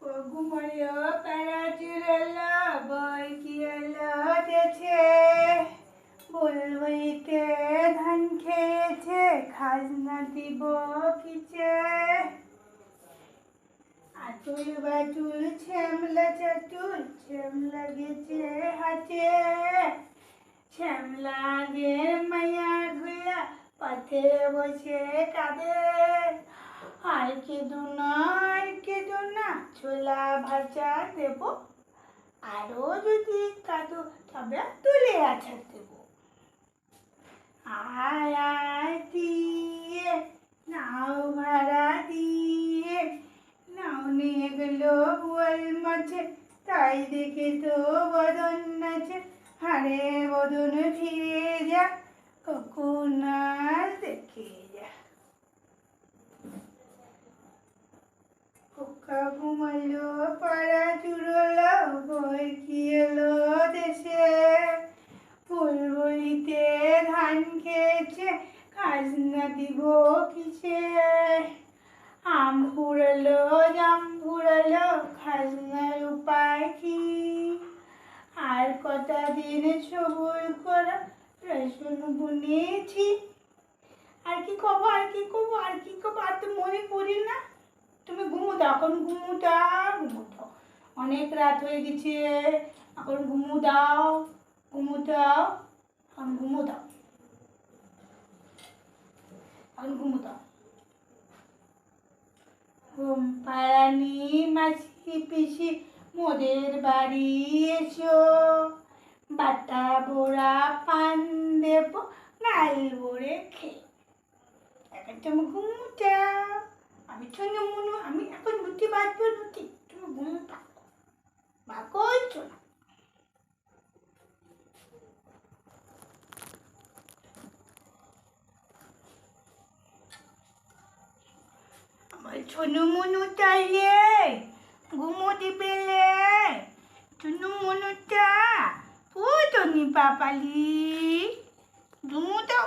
ঘুমাইয়া প্যারা চুড়াল বই কি এলছে বুলবুলিতে ধান খেয়েছে খাজনা দিব কিছে আতুল বাতুল শ্যামলা চাতুল শ্যামলা গেছে হাতে শ্যামলা গে মায়া ঘুয়া পথে বসে কাঁদে আর কেঁদো না ছোলা ভাজা দেব আরো যদি কাঁদো তবে তুলে আছাড় দেব আয় আয় দিয়ে নাও ভাড়া দিয়ে নাও নিয়ে গেল বোয়াল মাছে তাই দেখে তো বদন নাচে হারে বদন ফিরে যা কখন আর দেখে যা খোকা ঘুমাইলো পাড়া চুরোলো বই কি এলো দেশে বুলবুলিতে ধান খেয়েছে খাজনা দিব কিসে আম ফুরালো জাম ফুরালো খাজনার উপায় কি আর কটা দিন সবুর করা রসুন বুনেছি আর কি কব আর তো মনে পড়ি না তুমি ঘুমোতো এখন ঘুমোতো অনেক রাত হয়ে গেছে এখন ঘুমো দাও এখন ঘুমো দাও ঘুম পাড়ানি মাসি পিসি মোদের বাড়ি এসো বাটা বোড়া পান দেব নাল ভরে খেয়ে এখন তুমি ঘুমোটা আমি মনু আমি এখন রুটি বাঁধবো রুটি তুমি ঘুম পাকো বা করছো না আমার ছোনু মনু চাইলে ঘুমো দিবেলে ছোনু মনুটা পুতনি পাপালি ঘুমো দাও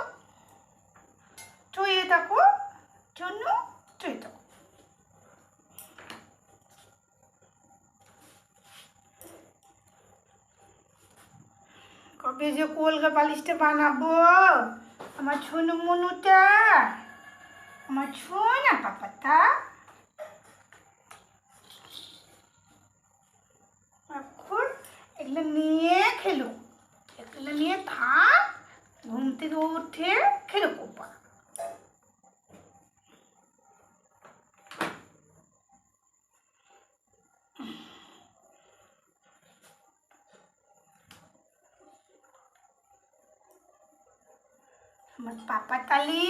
ছুঁয়ে থাকো ছোনু ছুঁয়ে থাকো কবে যে কলকা পালিশটা বানাবো আমার ছোনু মনুটা আমার ছোনা পাপাটা এখন এগুলো নিয়ে খেলো এগুলো নিয়ে থাক ঘুম থেকে উঠে খেলো কোপা আমার পাপা তালি